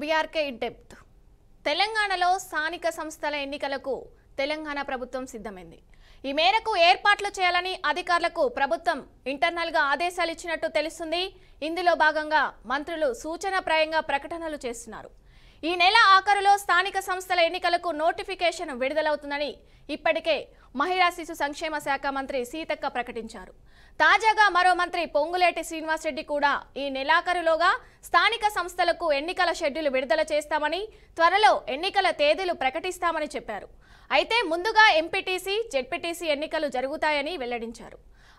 BRK depth. తెలంగాణలో స్థానిక సంస్థల ఎన్నికలకు తెలంగాణ ప్రభుత్వం సిద్ధమైంది. ఈ మేరకు ఏర్పాట్లు చేయాలని అధికారులకు ప్రభుత్వం ఇంటర్నల్గా ఆదేశాలు ఇచ్చినట్టు తెలుస్తుంది. ఇందులో భాగంగా మంత్రులు సూచనప్రాయంగా ప్రకటనలు చేస్తున్నారు. ఈ నెల ఆఖరులో స్థానిక సంస్థల ఎన్నికలకు నోటిఫికేషన్ విడుదలవుతుందని ఇప్పటికే మహిళా శిశు సంక్షేమ శాఖ మంత్రి సీతక్క ప్రకటించారు. తాజాగా మరో మంత్రి పొంగులేటి శ్రీనివాసరెడ్డి కూడా ఈ నెలాఖరులోగా స్థానిక సంస్థలకు ఎన్నికల షెడ్యూల్ విడుదల చేస్తామని, త్వరలో ఎన్నికల తేదీలు ప్రకటిస్తామని చెప్పారు. అయితే ముందుగా ఎంపీటీసీ, జెడ్పీటీసీ ఎన్నికలు జరుగుతాయని వెల్లడించారు.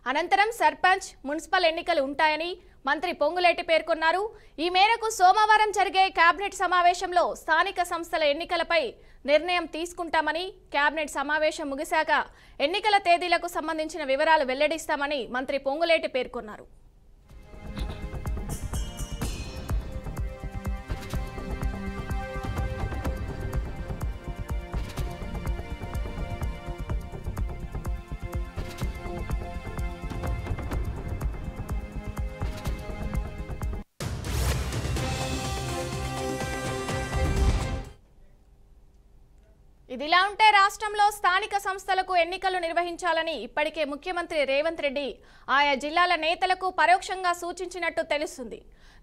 అనంతరం సర్పంచ్, మున్సిపల్ ఎన్నికలు ఉంటాయని మంత్రి పొంగులేటి పేర్కొన్నారు. ఈ మేరకు సోమవారం జరిగే కేబినెట్ సమావేశంలో స్థానిక సంస్థల ఎన్నికలపై నిర్ణయం తీసుకుంటామని, కేబినెట్ సమావేశం ముగిశాక ఎన్నికల తేదీలకు సంబంధించిన వివరాలు వెల్లడిస్తామని మంత్రి పొంగులేటి పేర్కొన్నారు. ఇదిలా ఉంటే రాష్ట్రంలో స్థానిక సంస్థలకు ఎన్నికలు నిర్వహించాలని ఇప్పటికే ముఖ్యమంత్రి రేవంత్ రెడ్డి ఆయా జిల్లాల నేతలకు పరోక్షంగా సూచించినట్టు తెలుస్తుంది.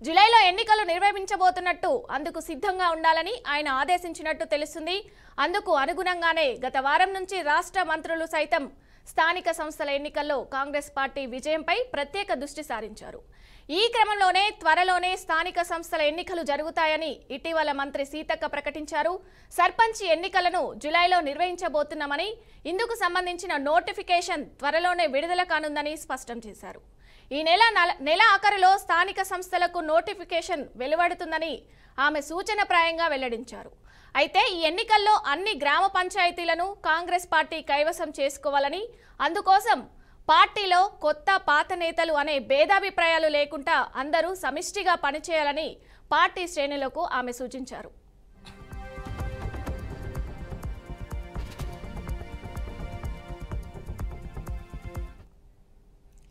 జూలైలో ఎన్నికలు నిర్వహించబోతున్నట్టు, అందుకు సిద్ధంగా ఉండాలని ఆయన ఆదేశించినట్టు తెలుస్తుంది. అందుకు అనుగుణంగానే గత వారం నుంచి రాష్ట్ర మంత్రులు సైతం స్థానిక సంస్థల ఎన్నికల్లో కాంగ్రెస్ పార్టీ విజయంపై ప్రత్యేక దృష్టి సారించారు. ఈ క్రమంలోనే త్వరలోనే స్థానిక సంస్థల ఎన్నికలు జరుగుతాయని ఇటీవల మంత్రి సీతక్క ప్రకటించారు. సర్పంచ్ ఎన్నికలను జూలైలో నిర్వహించబోతున్నామని, ఇందుకు సంబంధించిన నోటిఫికేషన్ త్వరలోనే విడుదల కానుందని స్పష్టం చేశారు. ఈ నెల ఆఖరులో స్థానిక సంస్థలకు నోటిఫికేషన్ వెలువడుతుందని ఆమె సూచనప్రాయంగా వెల్లడించారు. అయితే ఈ ఎన్నికల్లో అన్ని గ్రామ పంచాయతీలను కాంగ్రెస్ పార్టీ కైవసం చేసుకోవాలని, అందుకోసం పార్టీలో కొత్త పాత నేతలు అనే భేదాభిప్రాయాలు లేకుండా అందరూ సమిష్టిగా పనిచేయాలని పార్టీ శ్రేణులకు ఆమె సూచించారు.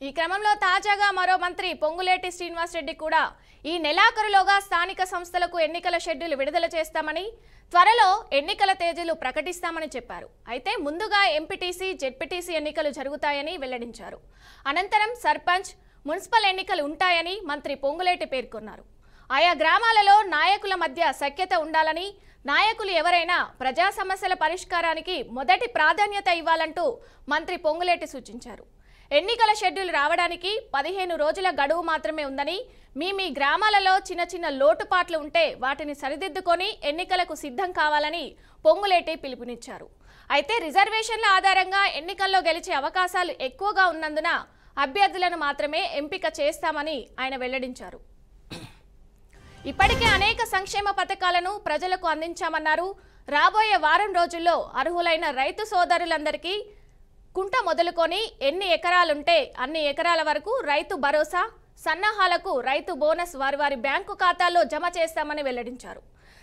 ఈ క్రమంలో తాజాగా మరో మంత్రి పొంగులేటి శ్రీనివాసరెడ్డి కూడా ఈ నెలాఖరులోగా స్థానిక సంస్థలకు ఎన్నికల షెడ్యూల్ విడుదల చేస్తామని, త్వరలో ఎన్నికల తేదీలు ప్రకటిస్తామని చెప్పారు. అయితే ముందుగా ఎంపీటీసీ, జెడ్పీటీసీ ఎన్నికలు జరుగుతాయని వెల్లడించారు. అనంతరం సర్పంచ్, మున్సిపల్ ఎన్నికలు ఉంటాయని మంత్రి పొంగులేటి పేర్కొన్నారు. ఆయా గ్రామాలలో నాయకుల మధ్య సఖ్యత ఉండాలని, నాయకులు ఎవరైనా ప్రజా సమస్యల పరిష్కారానికి మొదటి ప్రాధాన్యత ఇవ్వాలంటూ మంత్రి పొంగులేటి సూచించారు. ఎన్నికల షెడ్యూల్ రావడానికి 15 రోజుల గడువు మాత్రమే ఉందని, మీ గ్రామాలలో చిన్న చిన్న లోటుపాట్లు ఉంటే వాటిని సరిదిద్దుకొని ఎన్నికలకు సిద్ధం కావాలని పొంగులేటి పిలుపునిచ్చారు. అయితే రిజర్వేషన్ల ఆధారంగా ఎన్నికల్లో గెలిచే అవకాశాలు ఎక్కువగా ఉన్నందున అభ్యర్థులను మాత్రమే ఎంపిక చేస్తామని ఆయన వెల్లడించారు. ఇప్పటికే అనేక సంక్షేమ పథకాలను ప్రజలకు అందించామన్నారు. రాబోయే వారం రోజుల్లో అర్హులైన రైతు సోదరులందరికీ కుంట మొదలుకొని ఎన్ని ఎకరాలుంటే అన్ని ఎకరాల వరకు రైతు భరోసా, సన్నాహాలకు రైతు బోనస్ వారి బ్యాంకు ఖాతాల్లో జమ చేస్తామని వెల్లడించారు.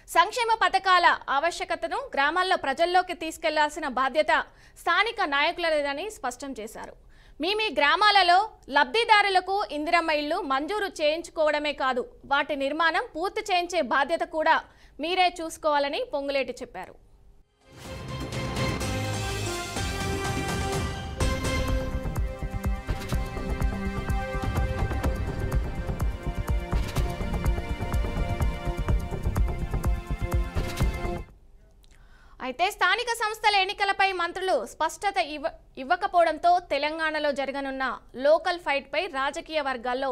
సంక్షేమ పథకాల ఆవశ్యకతను గ్రామాల్లో ప్రజల్లోకి తీసుకెళ్లాల్సిన బాధ్యత స్థానిక నాయకులదేనని స్పష్టం చేశారు. మీ గ్రామాలలో లబ్ధిదారులకు ఇందిరమ్మ ఇళ్లు మంజూరు చేయించుకోవడమే కాదు, వాటి నిర్మాణం పూర్తి చేయించే బాధ్యత కూడా మీరే చూసుకోవాలని పొంగులేటి చెప్పారు. అయితే స్థానిక సంస్థల ఎన్నికలపై మంత్రులు స్పష్టత ఇవ్వకపోవడంతో తెలంగాణలో జరగనున్న లోకల్ ఫైట్పై రాజకీయ వర్గాల్లో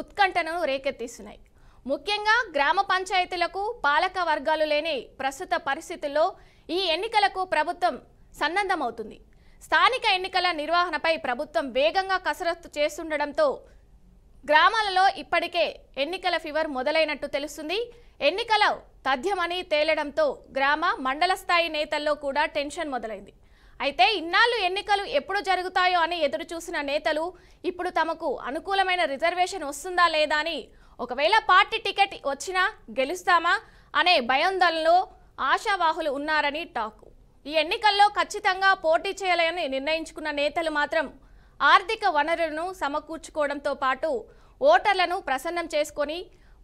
ఉత్కంఠను రేకెత్తిస్తున్నాయి. ముఖ్యంగా గ్రామ పంచాయతీలకు పాలక వర్గాలు లేని ప్రస్తుత పరిస్థితుల్లో ఈ ఎన్నికలకు ప్రభుత్వం సన్నద్ధమవుతుంది. స్థానిక ఎన్నికల నిర్వహణపై ప్రభుత్వం వేగంగా కసరత్తు చేస్తుండటంతో గ్రామాలలో ఇప్పటికే ఎన్నికల ఫీవర్ మొదలైనట్టు తెలుస్తుంది. ఎన్నికల తథ్యమని తేలడంతో గ్రామ, మండల స్థాయి నేతల్లో కూడా టెన్షన్ మొదలైంది. అయితే ఇన్నాళ్ళు ఎన్నికలు ఎప్పుడు జరుగుతాయో అని ఎదురు చూసిన నేతలు ఇప్పుడు తమకు అనుకూలమైన రిజర్వేషన్ వస్తుందా లేదా అని, ఒకవేళ పార్టీ టికెట్ వచ్చినా గెలుస్తామా అనే భయాందోళనలో ఆశావాహులు ఉన్నారని టాకు. ఈ ఎన్నికల్లో ఖచ్చితంగా పోటీ చేయాలని నిర్ణయించుకున్న నేతలు మాత్రం ఆర్థిక వనరులను సమకూర్చుకోవడంతో పాటు ఓటర్లను ప్రసన్నం చేసుకొని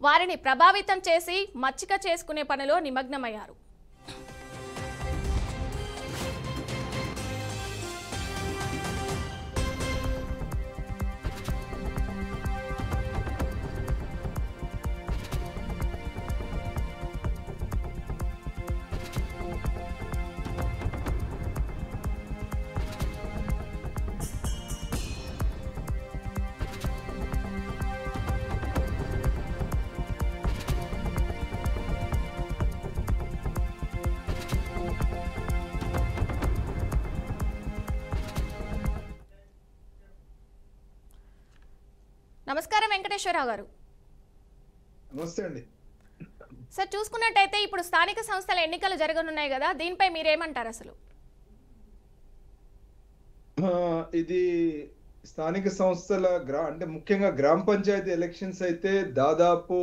వారిని ప్రభావితం చేసి మచ్చిక చేసుకునే పనిలో నిమగ్నమయ్యారు. నమస్కారం వెంకటేశ్వరరావు గారు. నమస్తే అండి. సార్, చూసుకున్నట్టయితే ఇప్పుడు స్థానిక సంస్థల ఎన్నికలు జరగనున్నాయి కదా, దీనిపై మీరేమంటారు? అసలు ఇది స్థానిక సంస్థల అంటే ముఖ్యంగా గ్రామ పంచాయతీ ఎలక్షన్స్ అయితే దాదాపు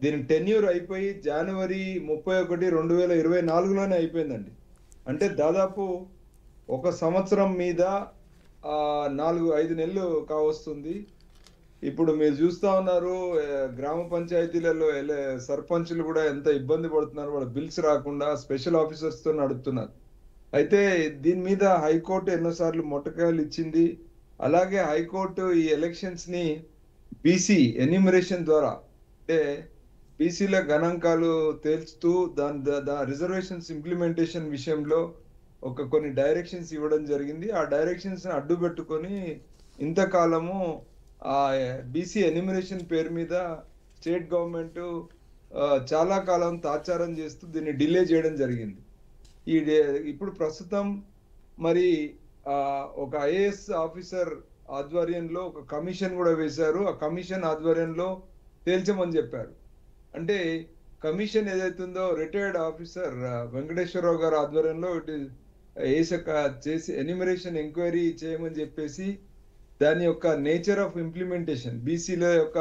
దీని టెన్యూర్ అయిపోయి జనవరి 31, 2024లోనే అయిపోయిందండి. అంటే దాదాపు ఒక సంవత్సరం మీద 4-5 నెలలు కావస్తుంది. ఇప్పుడు మీరు చూస్తా ఉన్నారు, గ్రామ పంచాయతీలలో సర్పంచులు కూడా ఎంత ఇబ్బంది పడుతున్నారు. వాళ్ళ బిల్స్ రాకుండా స్పెషల్ ఆఫీసర్స్ తో నడుపుతున్నారు. అయితే దీని మీద హైకోర్టు ఎన్నోసార్లు మొట్టకాయలు ఇచ్చింది. అలాగే హైకోర్టు ఈ ఎలక్షన్స్ ని బీసీ ఎన్యూమరేషన్ ద్వారా, అంటే బీసీల గణాంకాలు తేల్చుతూ దాని రిజర్వేషన్స్ ఇంప్లిమెంటేషన్ విషయంలో కొన్ని డైరెక్షన్స్ ఇవ్వడం జరిగింది. ఆ డైరెక్షన్స్ ని అడ్డు పెట్టుకొని ఇంతకాలము ఆ బీసీ ఎన్యూమరేషన్ పేరు మీద స్టేట్ గవర్నమెంట్ చాలా కాలం తాచారం చేస్తూ దీన్ని డిలే చేయడం జరిగింది. ఇప్పుడు ప్రస్తుతం మరి ఒక ఐఏఎస్ ఆఫీసర్ ఆధ్వర్యంలో ఒక కమిషన్ కూడా వేశారు. ఆ కమిషన్ ఆధ్వర్యంలో తేల్చమని చెప్పారు. అంటే కమిషన్ ఏదైతుందో రిటైర్డ్ ఆఫీసర్ వెంకటేశ్వరరావు గారి ఆధ్వర్యంలో చేసి ఎన్యూమరేషన్ ఎంక్వైరీ చేయమని చెప్పేసి దాని యొక్క నేచర్ ఆఫ్ ఇంప్లిమెంటేషన్, బీసీల యొక్క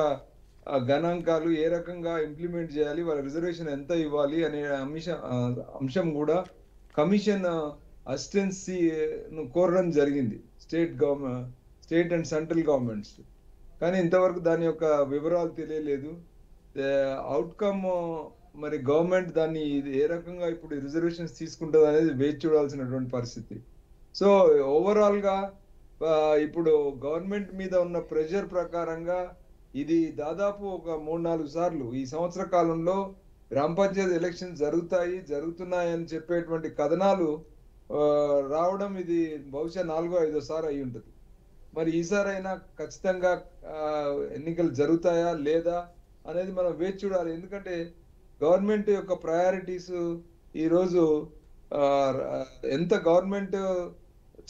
గణాంకాలు ఏ రకంగా ఇంప్లిమెంట్ చేయాలి, వాళ్ళ రిజర్వేషన్ ఎంత ఇవ్వాలి అనే అంశం కూడా కమిషన్ అసిస్టెన్సీ కోరడం జరిగింది స్టేట్ అండ్ సెంట్రల్ గవర్నమెంట్స్. కానీ ఇంతవరకు దాని యొక్క వివరాలు తెలియలేదు. అవుట్కమ్ మరి గవర్నమెంట్ దాన్ని ఏ రకంగా ఇప్పుడు రిజర్వేషన్స్ తీసుకుంటుంది అనేది వేచి చూడాల్సినటువంటి పరిస్థితి. సో ఓవరాల్ గా ఇప్పుడు గవర్నమెంట్ మీద ఉన్న ప్రెషర్ ప్రకారంగా ఇది దాదాపు ఒక 3-4 సార్లు ఈ సంవత్సర కాలంలో గ్రామ పంచాయతీ ఎలక్షన్ జరుగుతున్నాయి అని చెప్పేటువంటి కథనాలు రావడం ఇది బహుశా 4-5వ సారి అయి ఉంటుంది. మరి ఈసారైనా ఖచ్చితంగా ఎన్నికలు జరుగుతాయా లేదా అనేది మనం వేచి చూడాలి. ఎందుకంటే గవర్నమెంట్ యొక్క ప్రయారిటీస్ ఈరోజు ఎంత గవర్నమెంట్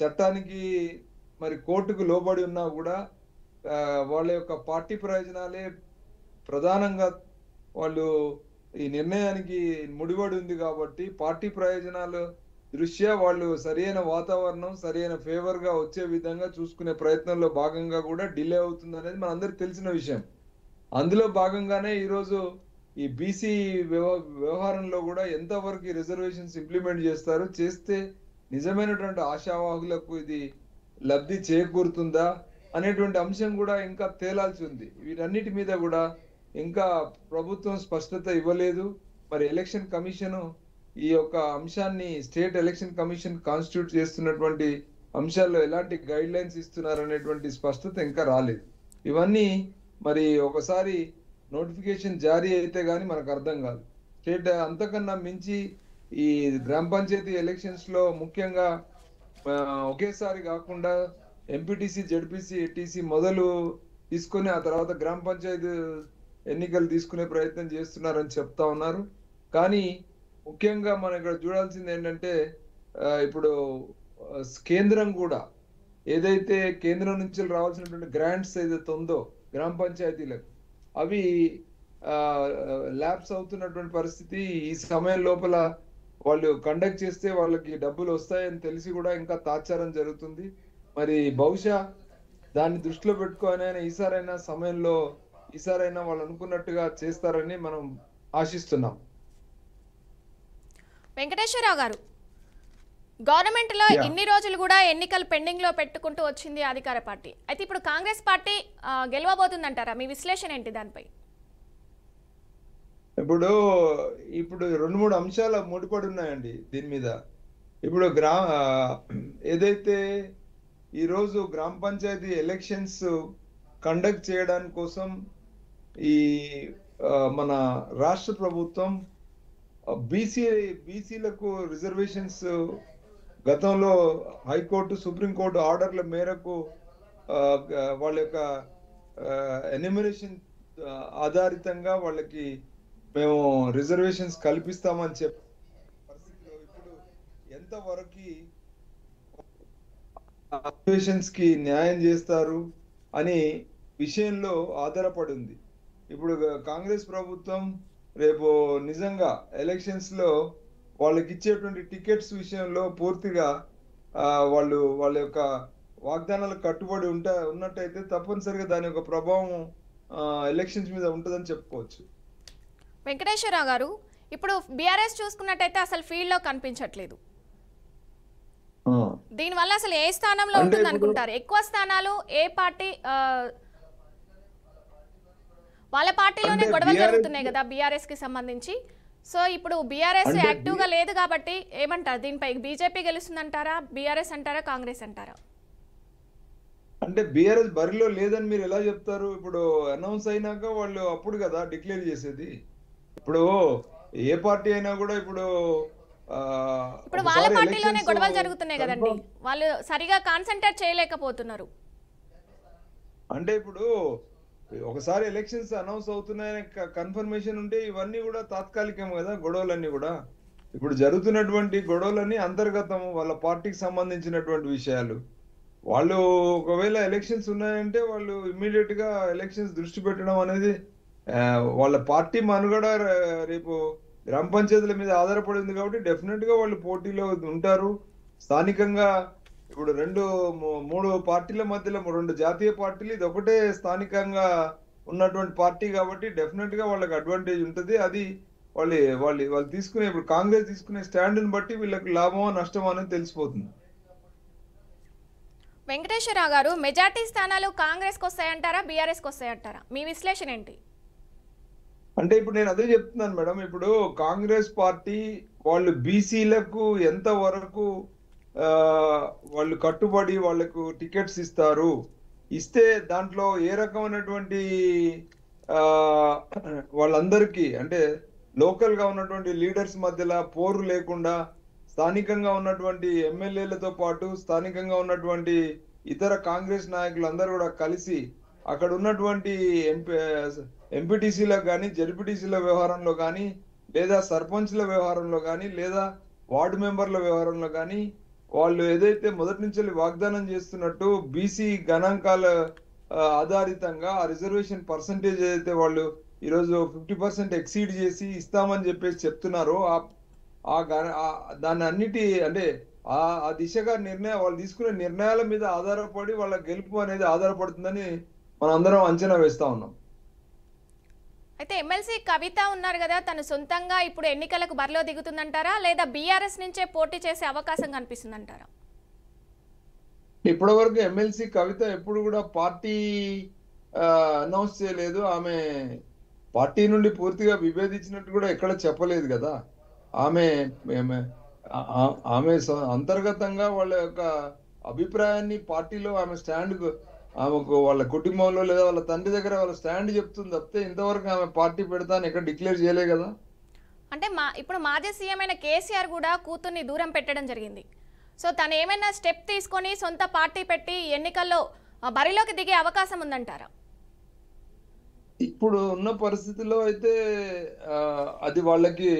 చట్టానికి మరి కోర్టుకు లోబడి ఉన్నా కూడా వాళ్ళ యొక్క పార్టీ ప్రయోజనాలే ప్రధానంగా వాళ్ళు ఈ నిర్ణయానికి ముడిపడి ఉంది. కాబట్టి పార్టీ ప్రయోజనాల దృష్ట్యా వాళ్ళు సరైన వాతావరణం, సరైన ఫేవర్ గా వచ్చే విధంగా చూసుకునే ప్రయత్నంలో భాగంగా కూడా డిలే అవుతుంది అనేది మనందరికి తెలిసిన విషయం. అందులో భాగంగానే ఈరోజు ఈ బీసీ వ్యవహారంలో కూడా ఎంతవరకు ఈ రిజర్వేషన్స్ ఇంప్లిమెంట్ చేస్తే నిజమైనటువంటి ఆశావాహులకు ఇది లబ్ధి చేకూరుతుందా అనేటువంటి అంశం కూడా ఇంకా తేలాల్సి ఉంది. వీటన్నిటి మీద కూడా ఇంకా ప్రభుత్వం స్పష్టత ఇవ్వలేదు. మరి ఎలక్షన్ కమిషన్ ఈ యొక్క అంశాన్ని స్టేట్ ఎలక్షన్ కమిషన్ కాన్స్టిట్యూట్ చేస్తున్నటువంటి అంశాల్లో ఎలాంటి గైడ్ లైన్స్ ఇస్తున్నారు అనేటువంటి స్పష్టత ఇంకా రాలేదు. ఇవన్నీ మరి ఒకసారి నోటిఫికేషన్ జారీ అయితే గానీ మనకు అర్థం కాదు. స్టేట్ అంతకన్నా మించి ఈ గ్రామ పంచాయతీ ఎలక్షన్స్ లో ముఖ్యంగా ఒకేసారి కాకుండా ఎంపీటీసీ, జెడ్పీసీ, ఏటీసీ మొదలు తీసుకొని ఆ తర్వాత గ్రామ పంచాయతీ ఎన్నికలు తీసుకునే ప్రయత్నం చేస్తున్నారని చెప్తా ఉన్నారు. కానీ ముఖ్యంగా మనం ఇక్కడ చూడాల్సింది ఏంటంటే ఇప్పుడు కేంద్రం కూడా ఏదైతే కేంద్రం నుంచి రావాల్సినటువంటి గ్రాంట్స్ ఏదైతే ఉందో గ్రామ పంచాయతీలకు అవి ల్యాబ్స్ అవుతున్నటువంటి పరిస్థితి. ఈ సమయం లోపల వాళ్ళు కండక్ట్ చేస్తే వాళ్ళకి డబ్బులు వస్తాయని తెలిసి కూడా ఇంకా తాత్సారం జరుగుతుంది. మరి బహుశా దాన్ని దృష్టిలో పెట్టుకొని ఈసారైనా వాళ్ళు అనుకున్నట్టుగా చేస్తారని మనం ఆశిస్తున్నాం. వెంకటేశ్వరరావు గారు, గవర్నమెంట్ లో Yeah. ఇన్ని రోజులు కూడా ఎన్నికలు పెండింగ్ లో పెట్టుకుంటూ వచ్చింది అధికార పార్టీ. అయితే ఇప్పుడు కాంగ్రెస్ పార్టీ గెలవబోతుందంటారా? మీ విశ్లేషణ ఏంటి దానిపై? ఇప్పుడు ఇప్పుడు 2-3 అంశాలు ముడిపడి ఉన్నాయండి దీని మీద. ఇప్పుడు ఏదైతే ఈరోజు గ్రామ పంచాయతీ ఎలక్షన్స్ కండక్ట్ చేయడానికి కోసం ఈ మన రాష్ట్ర ప్రభుత్వం బీసీలకు రిజర్వేషన్స్ గతంలో హైకోర్టు సుప్రీంకోర్టు ఆర్డర్ల మేరకు వాళ్ళ యొక్క ఎన్యూమరేషన్ ఆధారితంగా వాళ్ళకి మేము రిజర్వేషన్స్ కల్పిస్తామని చెప్పి పరిస్థితిలో ఇప్పుడు ఎంతవరకు రిజర్వేషన్స్ కి న్యాయం చేస్తారు అని విషయంలో ఆధారపడి ఉంది. ఇప్పుడు కాంగ్రెస్ ప్రభుత్వం రేపు నిజంగా ఎలక్షన్స్ లో వాళ్ళకి ఇచ్చేటువంటి టికెట్స్ విషయంలో పూర్తిగా వాళ్ళ యొక్క వాగ్దానాలకు కట్టుబడి ఉన్నట్టయితే తప్పనిసరిగా దాని యొక్క ప్రభావం ఎలక్షన్స్ మీద ఉంటుందని చెప్పుకోవచ్చు. వెంకటేశ్వరరావు గారు, ఇప్పుడు బీఆర్ఎస్ చూసుకున్నట్టయితే అసలు ఫీల్డ్ లో కనిపించట్లేదు. దీనివల్ల అసలు ఏ స్థానంలో ఉంటుంది అనుకుంటారు? ఎక్కువ స్థానాలు ఏ పార్టీ? వాళ్ళ పార్టీలోనే గొడవలు జరుగుతున్నాయి కదా బీఆర్ఎస్ కి సంబంధించి. సో ఇప్పుడు బీఆర్ఎస్ యాక్టివ్ గా లేదు కాబట్టి ఏమంటారు దీనిపై? బీజేపీ గెలుస్తుందంటారా, బీఆర్ఎస్ అంటారా, కాంగ్రెస్ అంటారా? అంటే బీఆర్ఎస్ బరిలో లేదని మీరు ఎలా చెప్తారు? ఇప్పుడు అనౌన్స్ అయినాక వాళ్ళు అప్పుడు కదా డిక్లేర్ చేసేది. ఇప్పుడు ఏ పార్టీ అయినా కూడా ఇప్పుడు వాళ్ళ పార్టీలోనే గొడవలు జరుగుతున్నాయి కదండి, వాళ్ళు సరిగా కాన్సంట్రేట్ చేయలేకపోతున్నారు. అంటే ఇప్పుడు ఒకసారి ఎలక్షన్స్ అనౌన్స్ అవుతున్నాయని కన్ఫర్మేషన్ ఉంటే ఇవన్నీ కూడా తాత్కాలికం కదా గొడవలన్నీ కూడా. ఇప్పుడు జరుగుతున్నటువంటి గొడవలన్నీ అంతర్గతం, వాళ్ళ పార్టీకి సంబంధించినటువంటి విషయాలు. వాళ్ళు ఒకవేళ ఎలక్షన్స్ ఉన్నాయంటే వాళ్ళు ఇమ్మీడియట్ గా ఎలక్షన్స్ దృష్టి పెట్టడం అనేది వాళ్ళ పార్టీ మనుగడ రేపు గ్రామ పంచాయతీల మీద ఆధారపడింది కాబట్టి డెఫినెట్ గా వాళ్ళు పోటీలో ఉంటారు. స్థానికంగా ఇప్పుడు 2-3 పార్టీల మధ్యలో 2 జాతీయ పార్టీలు, ఇది ఒకటే స్థానికంగా ఉన్నటువంటి పార్టీ కాబట్టి డెఫినెట్ గా వాళ్ళకి అడ్వాంటేజ్ ఉంటుంది. అది వాళ్ళు తీసుకునే, ఇప్పుడు కాంగ్రెస్ తీసుకునే స్టాండ్ని బట్టి వీళ్ళకి లాభమో నష్టమో అనేది తెలిసిపోతుంది. వెంకటేశ్వరరావు గారు, మెజార్టీ స్థానాలు కాంగ్రెస్ కు వస్తాయంటారా, బీఆర్ఎస్ కు వస్తాయంటారా? మీ విశ్లేషణ ఏంటి? అంటే ఇప్పుడు నేను అదే చెప్తున్నాను మేడం. ఇప్పుడు కాంగ్రెస్ పార్టీ వాళ్ళు బీసీలకు ఎంత వరకు వాళ్ళు కట్టుబడి వాళ్ళకు టికెట్స్ ఇస్తే దాంట్లో ఏ రకమైనటువంటి వాళ్ళందరికీ అంటే లోకల్ గా ఉన్నటువంటి లీడర్స్ మధ్యలో పోరు లేకుండా స్థానికంగా ఉన్నటువంటి ఎమ్మెల్యేలతో పాటు స్థానికంగా ఉన్నటువంటి ఇతర కాంగ్రెస్ నాయకులందరూ కూడా కలిసి అక్కడ ఉన్నటువంటి ఎంపీటీసీలకు కానీ జెడ్పీటీసీల వ్యవహారంలో కానీ లేదా సర్పంచ్ల వ్యవహారంలో కానీ లేదా వార్డు మెంబర్ల వ్యవహారంలో కానీ వాళ్ళు ఏదైతే మొదటి నుంచి వాగ్దానం చేస్తున్నట్టు బీసీ గణాంకాల ఆధారితంగా ఆ రిజర్వేషన్ పర్సంటేజ్ ఏదైతే వాళ్ళు ఈరోజు 50% ఎక్సీడ్ చేసి ఇస్తామని చెప్పేసి చెప్తున్నారో దాన్ని అన్నిటి అంటే ఆ దిశగా వాళ్ళు తీసుకునే నిర్ణయాల మీద ఆధారపడి వాళ్ళ గెలుపు అనేది ఆధారపడుతుందని మనం అందరం అంచనా వేస్తా ఉన్నాం. అయితే ఎమ్మెల్సీ కవిత ఉన్నారు కదా, తను సొంతంగా ఇప్పుడు ఎన్నికలకు బరిలో దిగుతుందంటారా, లేదా బీఆర్ఎస్ నుంచే పోటీ చేసే అవకాశం కనిపిస్తుందంటారా? ఇప్పటి వరకు ఎమ్మెల్సీ కవిత ఎప్పుడు కూడా పార్టీ అనౌన్స్ చేయలేదు. ఆమె పార్టీ నుండి పూర్తిగా విభేదించినట్టు కూడా ఎక్కడ చెప్పలేదు కదా. ఆమె అంతర్గతంగా వాళ్ళ యొక్క అభిప్రాయాన్ని పార్టీలో ఆమె ఆమెకు వాళ్ళ కుటుంబంలో లేదా వాళ్ళ తండ్రి దగ్గర వాళ్ళ స్టాండ్ చెప్తుంది తప్పితే ఇంతవరకు ఆమె పార్టీ పెడతాను ఎక్కడ డిక్లేర్ చేయలే కదా. అంటే ఇప్పుడు మాజీ సీఎం అయిన కేసీఆర్ కూడా కూతుర్ని దూరం పెట్టడం జరిగింది. సో తను ఏమైనా స్టెప్ తీసుకొని సొంత పార్టీ పెట్టి ఎన్నికల్లో బరిలోకి దిగే అవకాశం ఉందంటారా? ఇప్పుడు ఉన్న పరిస్థితిలో అయితే అది వాళ్ళకి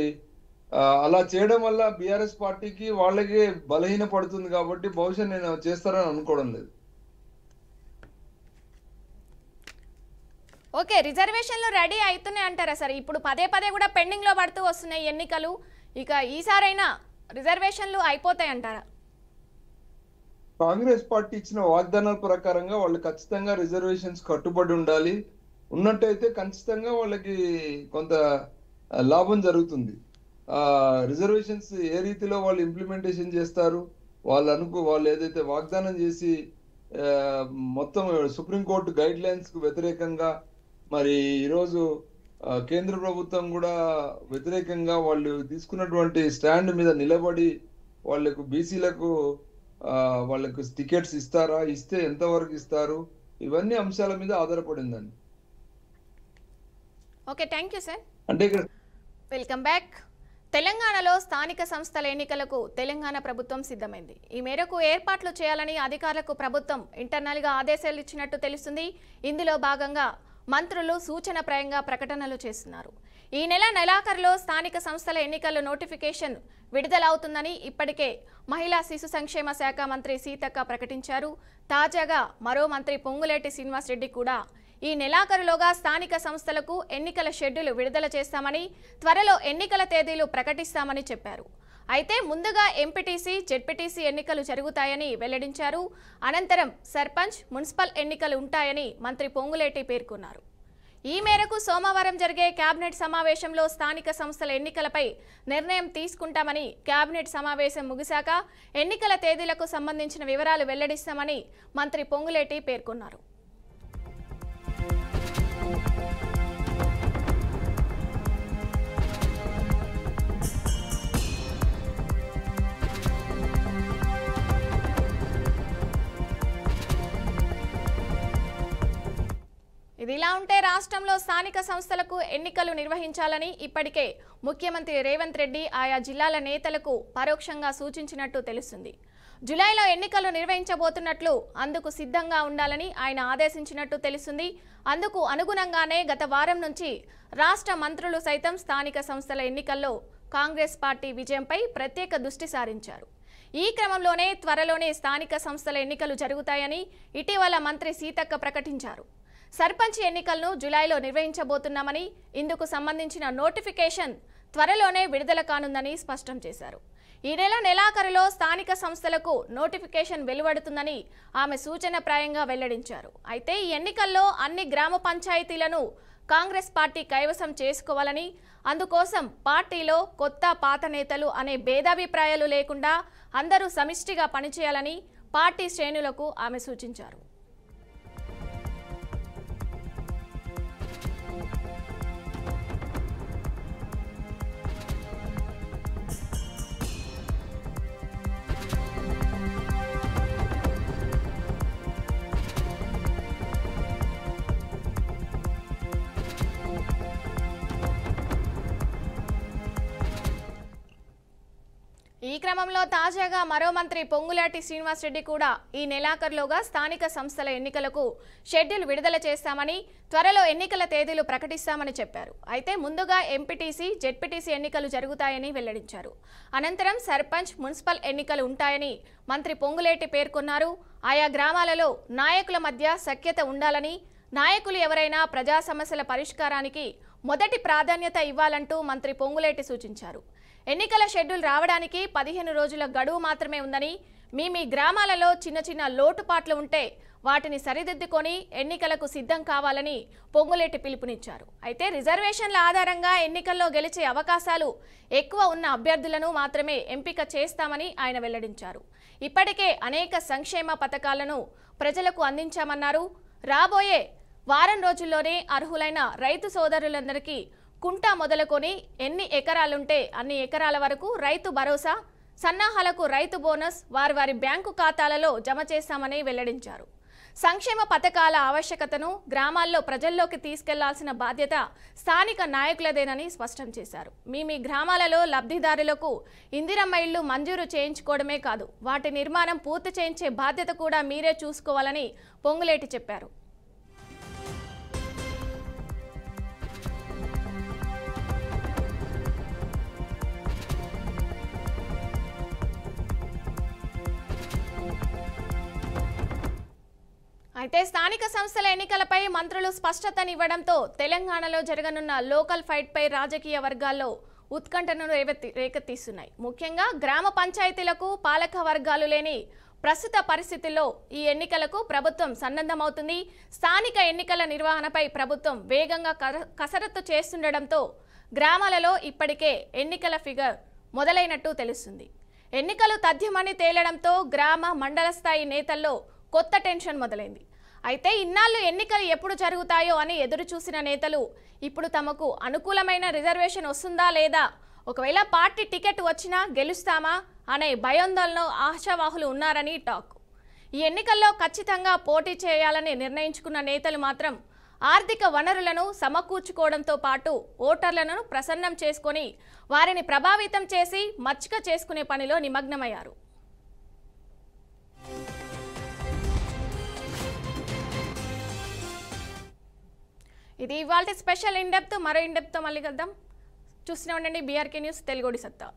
అలా చేయడం వల్ల బీఆర్ఎస్ పార్టీకి వాళ్ళకి బలహీన పడుతుంది కాబట్టి బహుశా నేను చేస్తారని అనుకోవడం లేదు. ఓకే, రిజర్వేషన్లు రెడీ అవుతున్నాయి అంటారా సార్? ఇప్పుడు పదే కూడా పెండింగ్ లో పడుతూ వస్తున్నాయి ఎన్నికలు, ఇక ఈసారైనా రిజర్వేషన్లు అయిపోతాయి అంటారా? కాంగ్రెస్ పార్టీ ఇచ్చిన వాగ్దానాల ప్రకారంగా వాళ్ళు ఖచ్చితంగా రిజర్వేషన్స్ కట్టుబడి ఉండాలి. ఉన్నట్టయితే ఖచ్చితంగా వాళ్ళకి కొంత లాభం జరుగుతుంది. రిజర్వేషన్స్ ఏ రీతిలో వాళ్ళు ఇంప్లిమెంటేషన్ చేస్తారు, వాళ్ళు ఏదైతే వాగ్దానం చేసి మొత్తం సుప్రీంకోర్టు గైడ్ లైన్స్ కు వ్యతిరేకంగా మరి ఈరోజు కేంద్ర ప్రభుత్వం కూడా వ్యతిరేకంగా వాళ్ళు తీసుకున్నటువంటి స్టాండ్ మీద నిలబడి వాళ్ళకు బీసీలకు వాళ్ళకు టికెట్స్ ఇస్తారా, ఇస్తే ఎంతవరకు ఇస్తారు, ఇవన్నీ అంశాల మీద ఆధారపడిందండి. Okay, thank you sir. అంటే ఇక్కడ వెల్కమ్ బ్యాక్. తెలంగాణలో స్థానిక సంస్థల ఎన్నికలకు తెలంగాణ ప్రభుత్వం సిద్ధమైంది. ఈ మేరకు ఏర్పాట్లు చేయాలని అధికారులకు ప్రభుత్వం ఇంటర్నల్గా ఆదేశాలు ఇచ్చినట్టు తెలుస్తుంది. ఇందులో భాగంగా మంత్రులు సూచనప్రాయంగా ప్రకటనలు చేస్తున్నారు. ఈ నెలాఖరులో స్థానిక సంస్థల ఎన్నికల నోటిఫికేషన్ విడుదలవుతుందని ఇప్పటికే మహిళా శిశు సంక్షేమ శాఖ మంత్రి సీతక్క ప్రకటించారు. తాజాగా మరో మంత్రి పొంగులేటి శ్రీనివాసరెడ్డి కూడా ఈ నెలాఖరులోగా స్థానిక సంస్థలకు ఎన్నికల షెడ్యూల్ విడుదల చేస్తామని, త్వరలో ఎన్నికల తేదీలు ప్రకటిస్తామని చెప్పారు. అయితే ముందుగా ఎంపీటీసీ, జెడ్పీటీసీ ఎన్నికలు జరుగుతాయని వెల్లడించారు. అనంతరం సర్పంచ్, మున్సిపల్ ఎన్నికలు ఉంటాయని మంత్రి పొంగులేటి పేర్కొన్నారు. ఈ మేరకు సోమవారం జరిగే కేబినెట్ సమావేశంలో స్థానిక సంస్థల ఎన్నికలపై నిర్ణయం తీసుకుంటామని, కేబినెట్ సమావేశం ముగిశాక ఎన్నికల తేదీలకు సంబంధించిన వివరాలు వెల్లడిస్తామని మంత్రి పొంగులేటి పేర్కొన్నారు. ఇదిలా ఉంటే రాష్ట్రంలో స్థానిక సంస్థలకు ఎన్నికలు నిర్వహించాలని ఇప్పటికే ముఖ్యమంత్రి రేవంత్ రెడ్డి ఆయా జిల్లాల నేతలకు పరోక్షంగా సూచించినట్టు తెలుస్తుంది. జూలైలో ఎన్నికలు నిర్వహించబోతున్నట్లు, అందుకు సిద్ధంగా ఉండాలని ఆయన ఆదేశించినట్టు తెలుస్తుంది. అందుకు అనుగుణంగానే గత వారం నుంచి రాష్ట్ర మంత్రులు సైతం స్థానిక సంస్థల ఎన్నికల్లో కాంగ్రెస్ పార్టీ విజయంపై ప్రత్యేక దృష్టి సారించారు. ఈ క్రమంలోనే త్వరలోనే స్థానిక సంస్థల ఎన్నికలు జరుగుతాయని ఇటీవల మంత్రి సీతక్క ప్రకటించారు. సర్పంచ్ ఎన్నికలను జూలైలో నిర్వహించబోతున్నామని, ఇందుకు సంబంధించిన నోటిఫికేషన్ త్వరలోనే విడుదల కానుందని స్పష్టం చేశారు. ఈ నెలాఖరులో స్థానిక సంస్థలకు నోటిఫికేషన్ వెలువడుతుందని ఆమె సూచనప్రాయంగా వెల్లడించారు. అయితే ఈ ఎన్నికల్లో అన్ని గ్రామ పంచాయతీలను కాంగ్రెస్ పార్టీ కైవసం చేసుకోవాలని, అందుకోసం పార్టీలో కొత్త పాత నేతలు అనే భేదాభిప్రాయాలు లేకుండా అందరూ సమిష్టిగా పనిచేయాలని పార్టీ శ్రేణులకు ఆమె సూచించారు. ఈ క్రమంలో తాజాగా మరో మంత్రి పొంగులేటి శ్రీనివాసరెడ్డి కూడా ఈ నెలాఖరులోగా స్థానిక సంస్థల ఎన్నికలకు షెడ్యూల్ విడుదల చేస్తామని, త్వరలో ఎన్నికల తేదీలు ప్రకటిస్తామని చెప్పారు. అయితే ముందుగా ఎంపీటీసీ, జెడ్పీటీసీ ఎన్నికలు జరుగుతాయని వెల్లడించారు. అనంతరం సర్పంచ్, మున్సిపల్ ఎన్నికలు ఉంటాయని మంత్రి పొంగులేటి పేర్కొన్నారు. ఆయా గ్రామాలలో నాయకుల మధ్య సఖ్యత ఉండాలని, నాయకులు ఎవరైనా ప్రజా సమస్యల పరిష్కారానికి మొదటి ప్రాధాన్యత ఇవ్వాలంటూ మంత్రి పొంగులేటి సూచించారు. ఎన్నికల షెడ్యూల్ రావడానికి 15 రోజుల గడువు మాత్రమే ఉందని, మీ గ్రామాలలో చిన్న లోటుపాట్లు ఉంటే వాటిని సరిదిద్దుకొని ఎన్నికలకు సిద్ధం కావాలని పొంగులేటి పిలుపునిచ్చారు. అయితే రిజర్వేషన్ల ఆధారంగా ఎన్నికల్లో గెలిచే అవకాశాలు ఎక్కువ ఉన్న అభ్యర్థులను మాత్రమే ఎంపిక చేస్తామని ఆయన వెల్లడించారు. ఇప్పటికే అనేక సంక్షేమ పథకాలను ప్రజలకు అందించామన్నారు. రాబోయే వారం రోజుల్లోనే అర్హులైన రైతు సోదరులందరికీ కుంట మొదలుకొని ఎన్ని ఎకరాలుంటే అన్ని ఎకరాల వరకు రైతు భరోసా, సన్నాహాలకు రైతు బోనస్ వారి బ్యాంకు ఖాతాలలో జమ చేస్తామని వెల్లడించారు. సంక్షేమ పథకాల ఆవశ్యకతను గ్రామాల్లో ప్రజల్లోకి తీసుకెళ్లాల్సిన బాధ్యత స్థానిక నాయకులదేనని స్పష్టం చేశారు. మీ గ్రామాలలో లబ్ధిదారులకు ఇందిరమ్మ ఇళ్లు మంజూరు చేయించుకోవడమే కాదు, వాటి నిర్మాణం పూర్తి చేయించే బాధ్యత కూడా మీరే చూసుకోవాలని పొంగులేటి చెప్పారు. అయితే స్థానిక సంస్థల ఎన్నికలపై మంత్రులు స్పష్టతనివ్వడంతో తెలంగాణలో జరగనున్న లోకల్ ఫైట్ పై రాజకీయ వర్గాల్లో ఉత్కంఠను రేకెత్తిస్తున్నాయి. ముఖ్యంగా గ్రామ పంచాయతీలకు పాలక వర్గాలు లేని ప్రస్తుత పరిస్థితుల్లో ఈ ఎన్నికలకు ప్రభుత్వం సన్నద్ధమవుతుంది. స్థానిక ఎన్నికల నిర్వహణపై ప్రభుత్వం వేగంగా కసరత్తు చేస్తుండటంతో గ్రామాలలో ఇప్పటికే ఎన్నికల ఫిగర్ మొదలైనట్టు తెలుస్తుంది. ఎన్నికలు తథ్యమని తేలడంతో గ్రామ మండల స్థాయి నేతల్లో కొత్త టెన్షన్ మొదలైంది. అయితే ఇన్నాళ్ళు ఎన్నికలు ఎప్పుడు జరుగుతాయో అని ఎదురు చూసిన నేతలు ఇప్పుడు తమకు అనుకూలమైన రిజర్వేషన్ వస్తుందా లేదా, ఒకవేళ పార్టీ టికెట్ వచ్చినా గెలుస్తామా అనే భయాందోళనలో ఆశావాహులు ఉన్నారని టాక్. ఈ ఎన్నికల్లో ఖచ్చితంగా పోటీ చేయాలని నిర్ణయించుకున్న నేతలు మాత్రం ఆర్థిక వనరులను సమకూర్చుకోవడంతో పాటు ఓటర్లను ప్రసన్నం చేసుకొని వారిని ప్రభావితం చేసి మచ్చిక చేసుకునే పనిలో నిమగ్నమయ్యారు. ఇది ఇవాల్టి స్పెషల్ ఇన్ డెప్త్. మరో ఇన్ డెప్త్తో మళ్ళీ కలుద్దాం. చూస్తూనే ఉండండి బీఆర్కే న్యూస్ తెలుగుడి సత్తా.